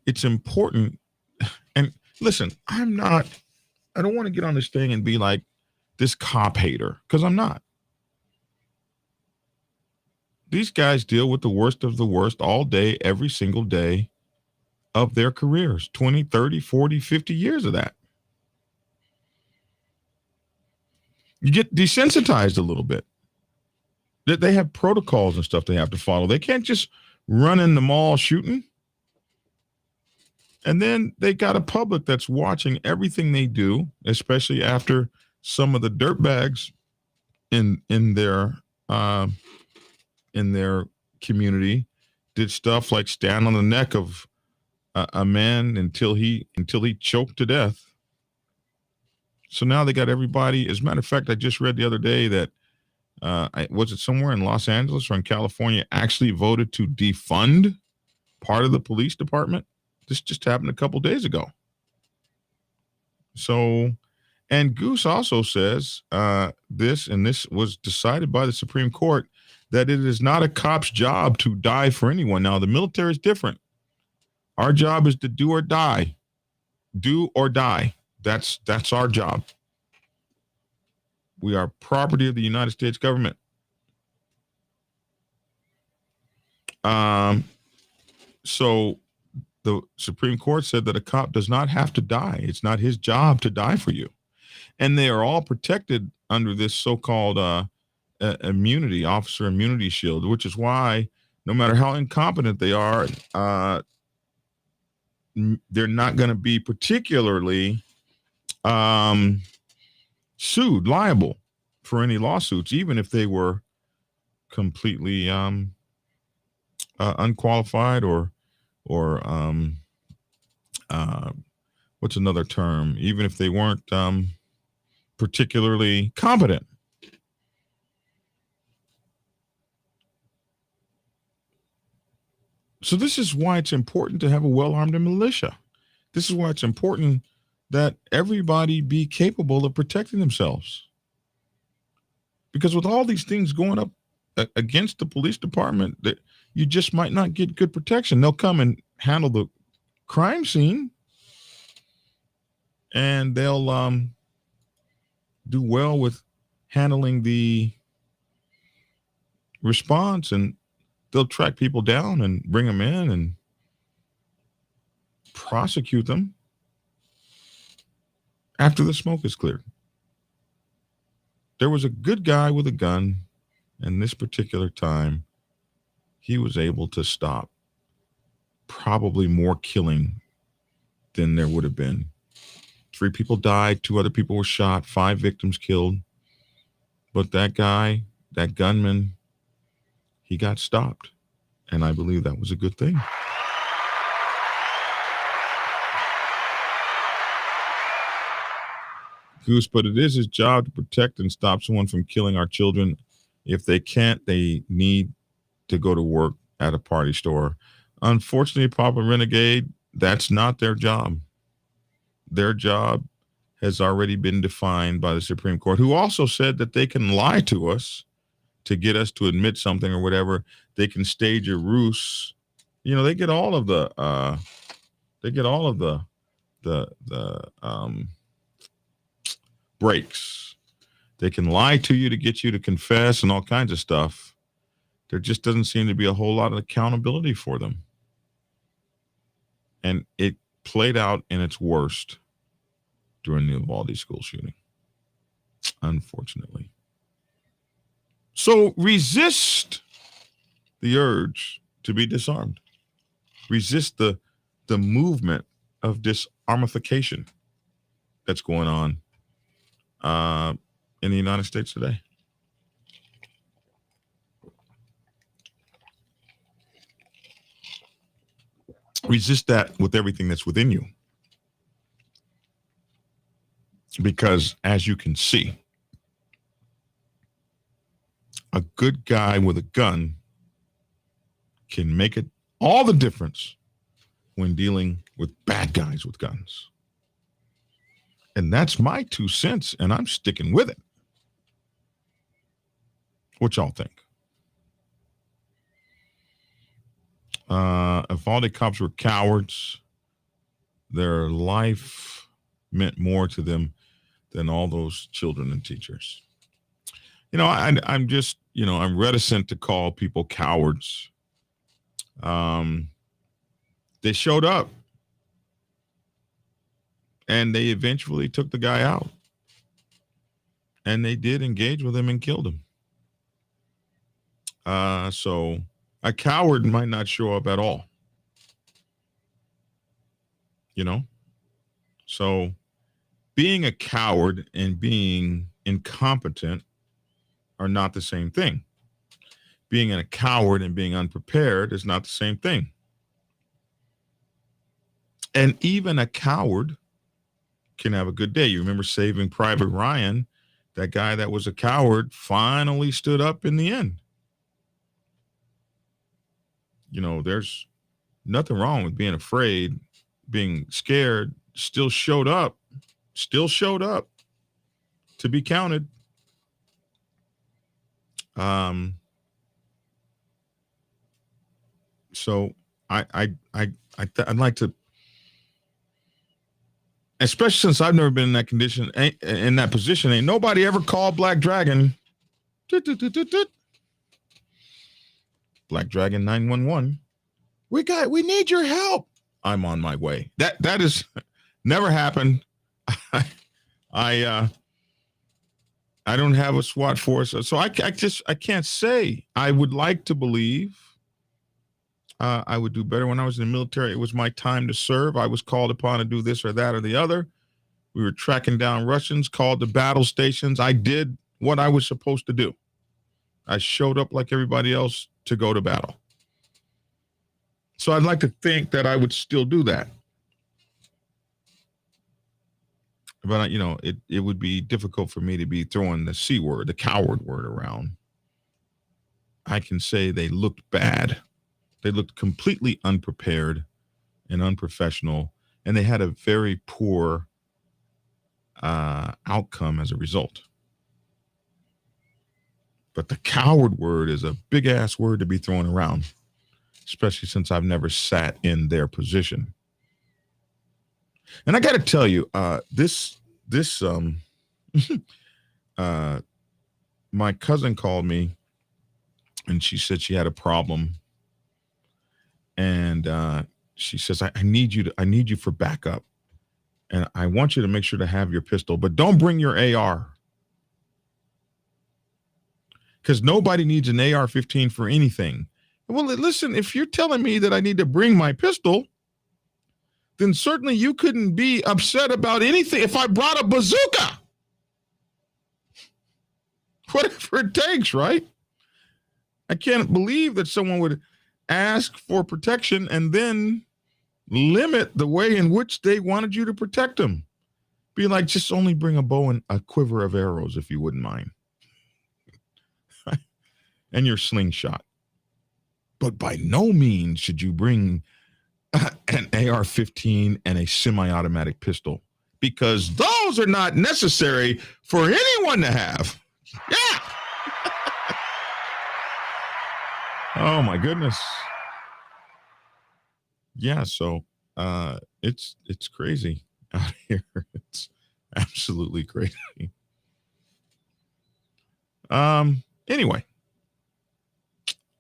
it's important. And listen, I don't want to get on this thing and be like this cop hater, because I'm not. These guys deal with the worst of the worst all day, every single day of their careers, 20, 30, 40, 50 years of that. You get desensitized a little bit. They have protocols and stuff they have to follow. They can't just run in the mall shooting. And then they got a public that's watching everything they do, especially after some of the dirtbags in their community did stuff like stand on the neck of a man until he choked to death. So now they got everybody. As a matter of fact, I just read the other day that was it somewhere in Los Angeles or in California actually voted to defund part of the police department. This just happened a couple days ago. So, and Goose also says this was decided by the Supreme Court, that it is not a cop's job to die for anyone. Now, the military is different. Our job is to do or die. Do or die. That's our job. We are property of the United States government. So the Supreme Court said that a cop does not have to die. It's not his job to die for you. And they are all protected under this so-called immunity, officer immunity shield, which is why no matter how incompetent they are, they're not going to be particularly liable for any lawsuits, even if they were completely unqualified or what's another term? Even if they weren't particularly competent. So this is why it's important to have a well-armed militia. This is why it's important that everybody be capable of protecting themselves. Because with all these things going up against the police department, that you just might not get good protection. They'll come and handle the crime scene, and they'll do well with handling the response, and they'll track people down and bring them in and prosecute them after the smoke is cleared. There was a good guy with a gun, and this particular time, he was able to stop probably more killing than there would have been. 3 people died, 2 other people were shot, 5 victims killed. But that guy, that gunman, he got stopped. And I believe that was a good thing. Goose, but it is his job to protect and stop someone from killing our children. If they can't, they need to go to work at a party store. Unfortunately, Papa Renegade, that's not their job. Their job has already been defined by the Supreme Court, who also said that they can lie to us to get us to admit something or whatever. They can stage a ruse. You know, they get all of the breaks. They can lie to you to get you to confess and all kinds of stuff. There just doesn't seem to be a whole lot of accountability for them. And it played out in its worst during the Uvalde school shooting, unfortunately. So resist the urge to be disarmed. Resist the movement of disarmification that's going on in the United States today. Resist that with everything that's within you. Because as you can see, a good guy with a gun can make it all the difference when dealing with bad guys with guns. And that's my 2 cents, and I'm sticking with it. What y'all think? If all the cops were cowards, their life meant more to them than all those children and teachers. I'm just, I'm reticent to call people cowards. They showed up and they eventually took the guy out, and they did engage with him and killed him. So a coward might not show up at all. So being a coward and being incompetent are not the same thing. Being a coward and being unprepared is not the same thing. And even a coward can have a good day. You remember Saving Private Ryan? That guy that was a coward finally stood up in the end. There's nothing wrong with being afraid, being scared, still showed up to be counted. So I'd like to, especially since I've never been in that condition, in that position, ain't nobody ever called Black Dragon. Black Dragon 911. We need your help. I'm on my way. That is never happened. I don't have a SWAT force, so I can't say. I would like to believe I would do better when I was in the military. It was my time to serve. I was called upon to do this or that or the other. We were tracking down Russians, called to battle stations. I did what I was supposed to do. I showed up like everybody else to go to battle. So I'd like to think that I would still do that. But, it would be difficult for me to be throwing the C word, the coward word around. I can say they looked bad. They looked completely unprepared and unprofessional, and they had a very poor outcome as a result. But the coward word is a big ass word to be thrown around, especially since I've never sat in their position. And I got to tell you, my cousin called me and she said she had a problem. And she says, I need you for backup. And I want you to make sure to have your pistol, but don't bring your AR. Because nobody needs an AR-15 for anything. Well, listen, if you're telling me that I need to bring my pistol, then certainly you couldn't be upset about anything if I brought a bazooka. Whatever it takes, right? I can't believe that someone would ask for protection and then limit the way in which they wanted you to protect them. Be like, just only bring a bow and a quiver of arrows if you wouldn't mind. And your slingshot. But by no means should you bring an AR-15 and a semi-automatic pistol, because those are not necessary for anyone to have. Yeah. Oh my goodness. Yeah, so it's crazy out here. It's absolutely crazy. Anyway,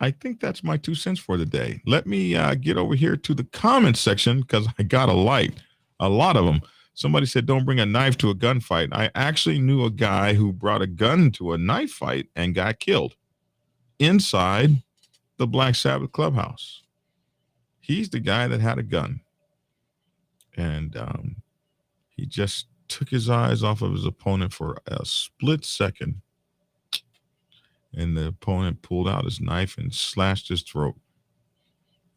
I think that's my 2 cents for the day. Let me get over here to the comment section because I got a lot of them. Somebody said, don't bring a knife to a gunfight. I actually knew a guy who brought a gun to a knife fight and got killed inside the Black Sabbath clubhouse. He's the guy that had a gun. And he just took his eyes off of his opponent for a split second. And the opponent pulled out his knife and slashed his throat.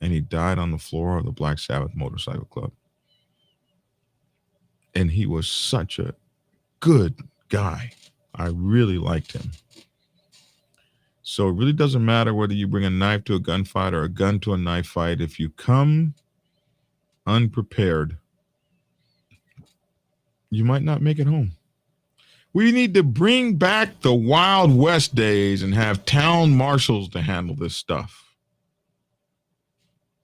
And he died on the floor of the Black Sabbath Motorcycle Club. And he was such a good guy. I really liked him. So it really doesn't matter whether you bring a knife to a gunfight or a gun to a knife fight. If you come unprepared, you might not make it home. We need to bring back the Wild West days and have town marshals to handle this stuff.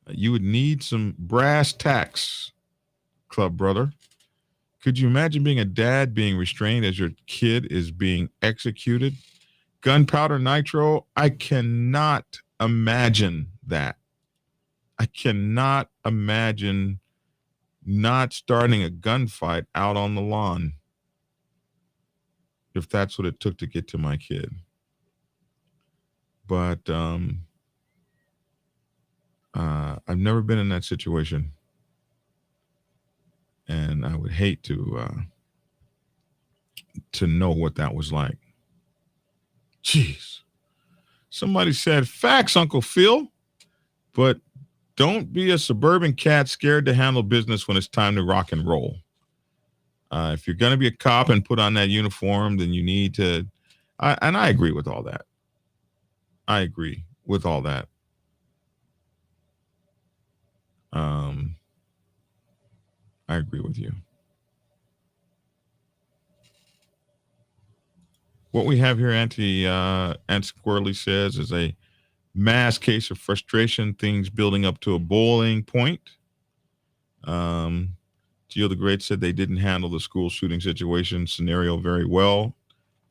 You would need some brass tacks, club brother. Could you imagine being a dad being restrained as your kid is being executed? Gunpowder nitro, I cannot imagine that. I cannot imagine not starting a gunfight out on the lawn if that's what it took to get to my kid. But I've never been in that situation. And I would hate to know what that was like. Jeez. Somebody said, facts, Uncle Phil, but don't be a suburban cat scared to handle business when it's time to rock and roll. If you're going to be a cop and put on that uniform, then you need to, and I agree with all that. I agree with all that. I agree with you. What we have here, Auntie Squirrely says, is a mass case of frustration, things building up to a boiling point. Gio the Great said they didn't handle the school shooting situation scenario very well.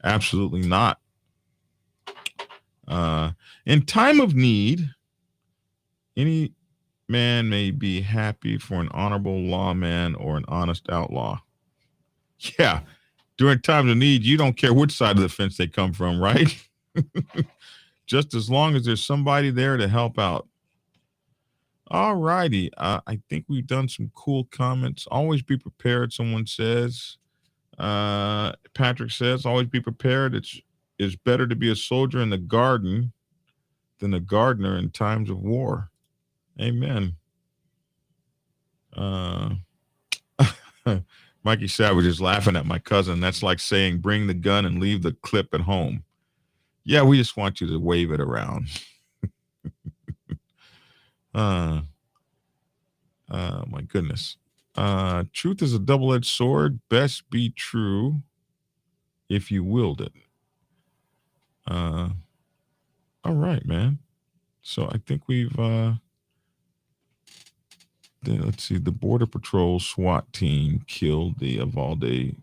Absolutely not. In time of need, any man may be happy for an honorable lawman or an honest outlaw. Yeah. During times of need, you don't care which side of the fence they come from, right? Just as long as there's somebody there to help out. All righty. I think we've done some cool comments. Always be prepared, someone says. Patrick says, always be prepared. It's better to be a soldier in the garden than a gardener in times of war. Amen. Mikey Savage is laughing at my cousin. That's like saying, bring the gun and leave the clip at home. Yeah, we just want you to wave it around. My goodness. Truth is a double-edged sword. Best be true if you wield it. All right, man. So I think we've let's see, the Border Patrol SWAT team killed the Uvalde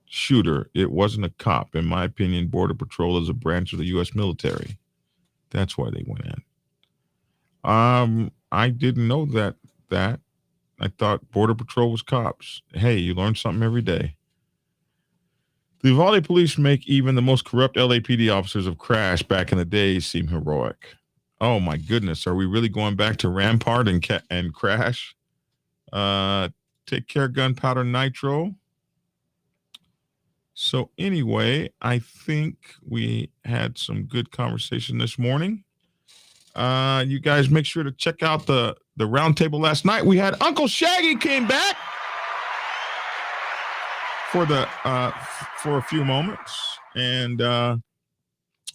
shooter. It wasn't a cop. In my opinion, Border Patrol is a branch of the U.S. military. That's why they went in. I didn't know that. I thought Border Patrol was cops. Hey, you learn something every day. The Uvalde police make even the most corrupt LAPD officers of Crash back in the day seem heroic. Oh my goodness. Are we really going back to Rampart and Crash? Take care, Gunpowder Nitro. So anyway, I think we had some good conversation this morning. You guys make sure to check out the roundtable last night. We had Uncle Shaggy came back for a few moments, and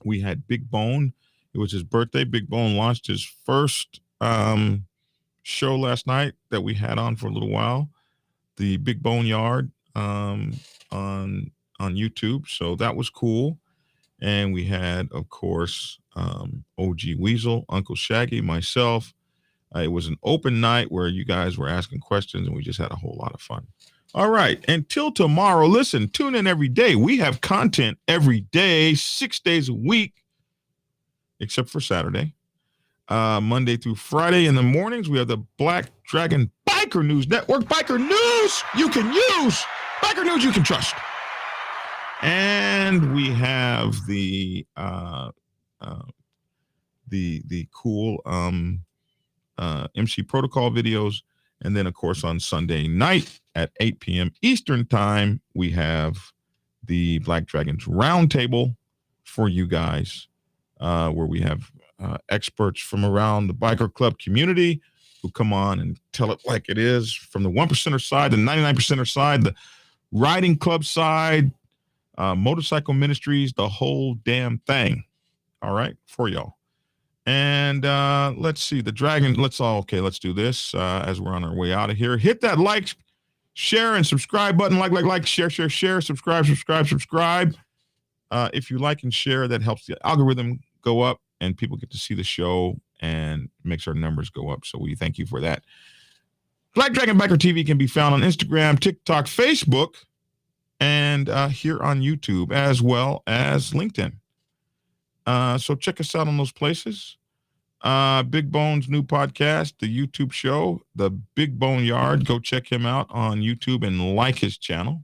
we had Big Bone. It was his birthday. Big Bone launched his first show last night that we had on for a little while, the Big Bone Yard on YouTube. So that was cool. And we had, of course, OG Weasel, Uncle Shaggy, myself. It was an open night where you guys were asking questions, and we just had a whole lot of fun. All right. Until tomorrow, listen, tune in every day. We have content every day, 6 days a week, except for Saturday. Monday through Friday in the mornings, we have the Black Dragon Biker News Network. Biker News you can use. Biker News you can trust. And we have the cool MC Protocol videos. And then, of course, on Sunday night at 8 p.m. Eastern Time, we have the Black Dragons Roundtable for you guys, where we have experts from around the biker club community who come on and tell it like it is, from the 1%er side, the 99%er side, the riding club side, motorcycle ministries, the whole damn thing. All right, for y'all. And let's see, the dragon, let's do this as we're on our way out of here. Hit that like, Share and subscribe button. Like, share, subscribe. If you like and share, that helps the algorithm go up and people get to see the show and makes our numbers go up. So we thank you for that. Black Dragon Biker TV can be found on Instagram, TikTok, Facebook, and here on YouTube, as well as LinkedIn. So check us out on those places. Big Bone's new podcast, the YouTube show, The Big Bone Yard. Go check him out on YouTube and like his channel.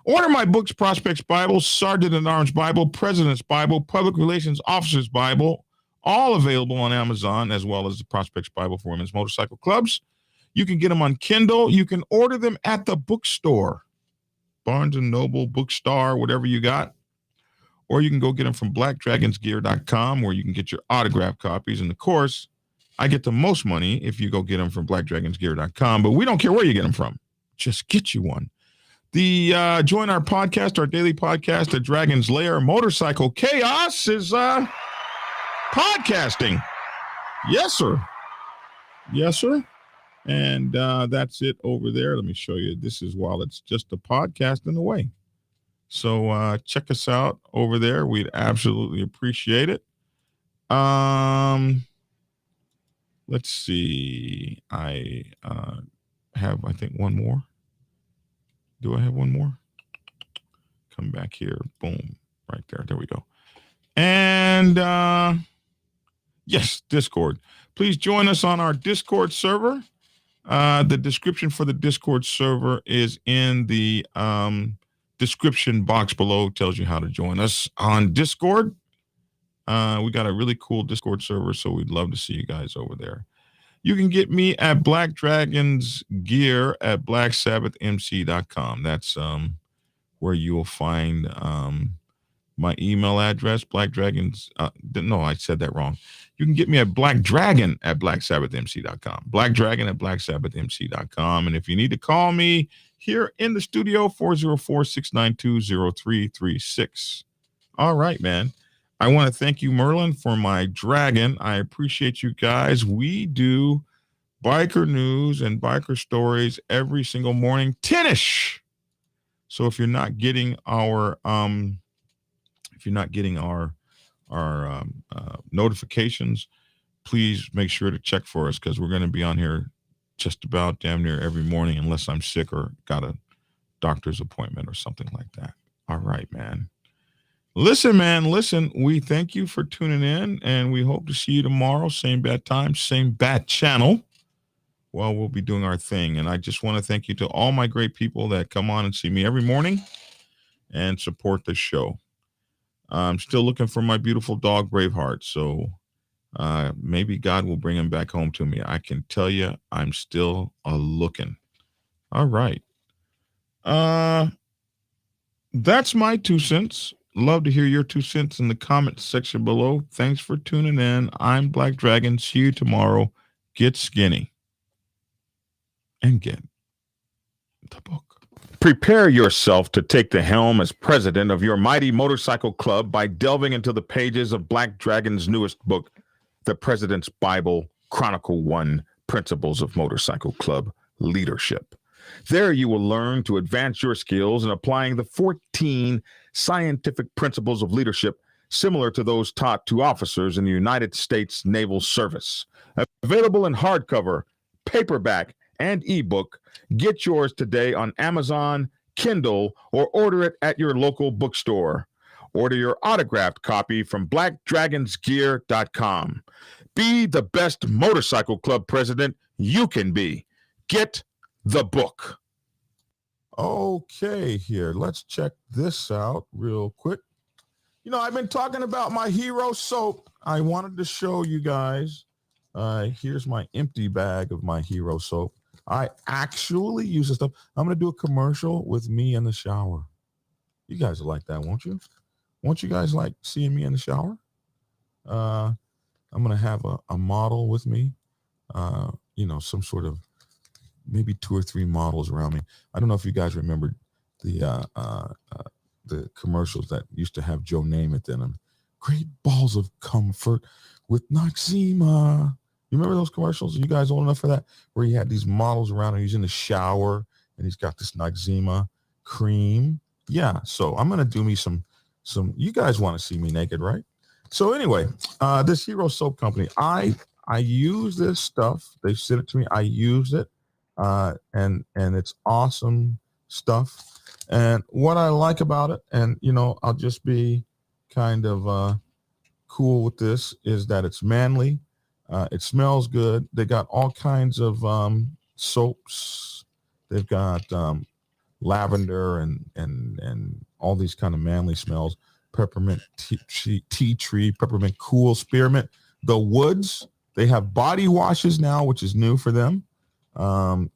Order my books, Prospects Bible, Sergeant at Arms Bible, President's Bible, Public Relations Officer's Bible, all available on Amazon, as well as the Prospects Bible for Women's Motorcycle Clubs. You can get them on Kindle. You can order them at the bookstore, Barnes & Noble, Bookstar, whatever you got. Or you can go get them from blackdragonsgear.com, where you can get your autographed copies. And of course, I get the most money if you go get them from blackdragonsgear.com, but we don't care where you get them from. Just get you one. The join our podcast, our daily podcast, The Dragon's Lair Motorcycle Chaos is podcasting. Yes, sir. Yes, sir. And that's it over there. Let me show you. This is while it's just a podcast in a way. So check us out over there. We'd absolutely appreciate it. Let's see. I have, I think, one more. Do I have one more? Come back here. Boom. Right there. There we go. And yes, Discord. Please join us on our Discord server. The description for the Discord server is in the description box below. Tells you how to join us on Discord. We got a really cool Discord server, so we'd love to see you guys over there. You can get me at Black Dragons Gear at blacksabbathmc.com. That's where you will find my email address, Black Dragons. No, I said that wrong. You can get me at Black Dragon at blacksabbathmc.com. Black Dragon at blacksabbathmc.com. And if you need to call me here in the studio, 404-692-0336. All right, man. I want to thank you, Merlin, for my dragon. I appreciate you guys. We do biker news and biker stories every single morning, 10-ish. So if you're not getting our notifications, please make sure to check for us, because we're going to be on here just about damn near every morning, unless I'm sick or got a doctor's appointment or something like that. All right, man. Listen, man, listen, we thank you for tuning in, and we hope to see you tomorrow. Same bad time, same bad channel. Well, we'll be doing our thing. And I just want to thank you to all my great people that come on and see me every morning and support the show. I'm still looking for my beautiful dog, Braveheart. So maybe God will bring him back home to me. I can tell you, I'm still looking. All right. That's my 2 cents. Love to hear your 2 cents in the comment section below. Thanks for tuning in. I'm Black Dragon. See you tomorrow. Get skinny and get the book. Prepare yourself to take the helm as president of your mighty motorcycle club by delving into the pages of Black Dragon's newest book, The President's Bible, Chronicle 1, Principles of Motorcycle Club Leadership. There you will learn to advance your skills in applying the 14 scientific principles of leadership similar to those taught to officers in the United States Naval Service. Available in hardcover, paperback, and ebook. Get yours today on Amazon, Kindle, or order it at your local bookstore. Order your autographed copy from blackdragonsgear.com. Be the best motorcycle club president you can be. Get the book. Okay, here, let's check this out real quick. You know, I've been talking about my hero soap. I wanted to show you guys. Here's my empty bag of my hero soap. I actually use this stuff. I'm going to do a commercial with me in the shower. You guys will like that, won't you? Won't you guys like seeing me in the shower? I'm going to have a model with me, you know, some sort of maybe 2 or 3 models around me. I don't know if you guys remember the commercials that used to have Joe Namath in them. Great balls of comfort with Noxzema. You remember those commercials? Are you guys old enough for that? Where he had these models around and he's in the shower and he's got this Noxzema cream. Yeah, so I'm gonna do me some. You guys want to see me naked, right? So anyway, this Hero Soap Company, I use this stuff. They sent it to me. I use it, and it's awesome stuff. And what I like about it, and I'll just be kind of cool with this, is that it's manly. It smells good. They got all kinds of soaps. They've got lavender and all these kind of manly smells. Peppermint, tea tree, peppermint, cool, spearmint. The woods. They have body washes now, which is new for them.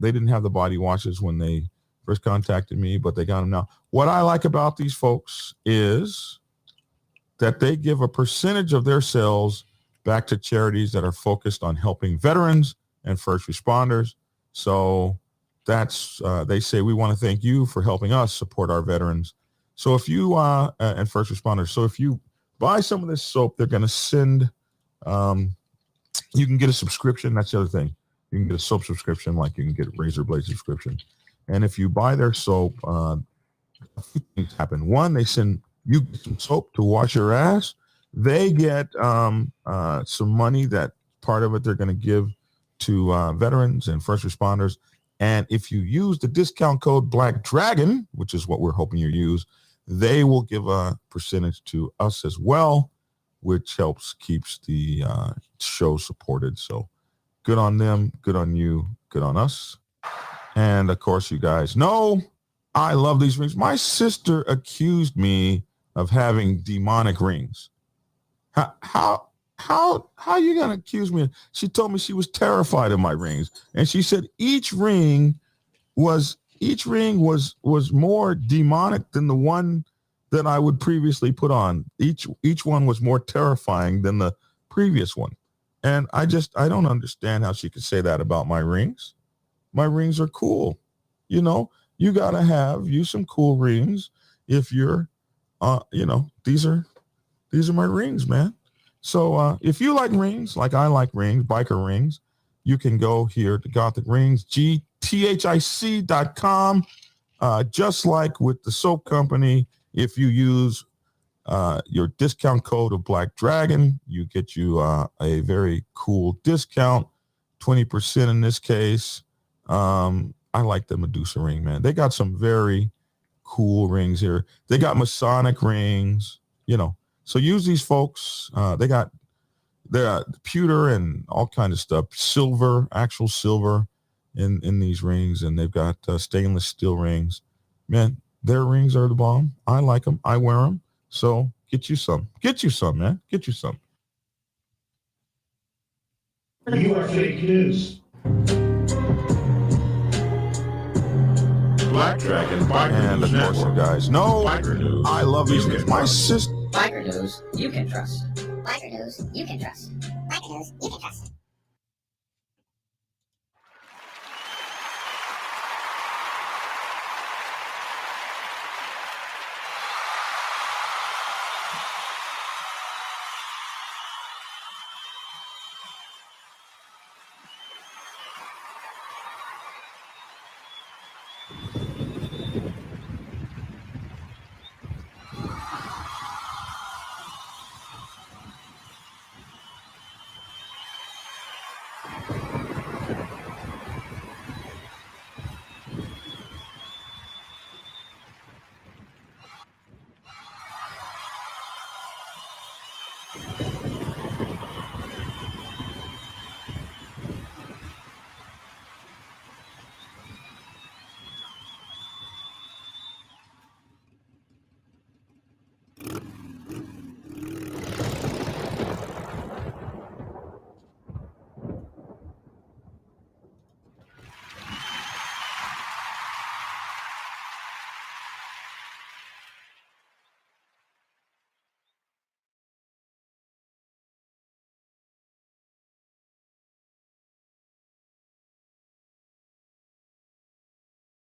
They didn't have the body washes when they first contacted me, but they got them now. What I like about these folks is that they give a percentage of their sales back to charities that are focused on helping veterans and first responders. So that's, they say, we want to thank you for helping us support our veterans. So if you, and first responders, so if you buy some of this soap, they're going to send, you can get a subscription. That's the other thing. You can get a soap subscription, like you can get a razor blade subscription. And if you buy their soap, a few things happen. One, they send you some soap to wash your ass. They get some money, that part of it they're going to give to veterans and first responders. And if you use the discount code Black Dragon, which is what we're hoping you use, they will give a percentage to us as well, which keeps the show supported. So good on them, good on you, good on us. And of course, you guys know I love these rings. My sister accused me of having demonic rings. How are you gonna accuse me? She told me she was terrified of my rings, and she said each ring was more demonic than the one that I would previously put on. Each one was more terrifying than the previous one. And I don't understand how she could say that about my rings. My rings are cool. You gotta have some cool rings if you're, these are my rings, man. So if you like rings, like I like rings, biker rings, you can go here to Gothic Rings, gthic.com. Just like with the soap company, if you use your discount code of Black Dragon, you get you a very cool discount, 20% in this case. I like the Medusa ring, man. They got some very cool rings here. They got Masonic rings, So use these folks. They're pewter and all kind of stuff, silver, actual silver in these rings, and they've got stainless steel rings. Man, their rings are the bomb. I like them. I wear them. So get you some. Get you some, man. Get you some. You are fake news. Black Dragon Biker and of course, you guys know I love these rings. My sister. Biker News, you can trust. Biker News, you can trust. Biker News, you can trust.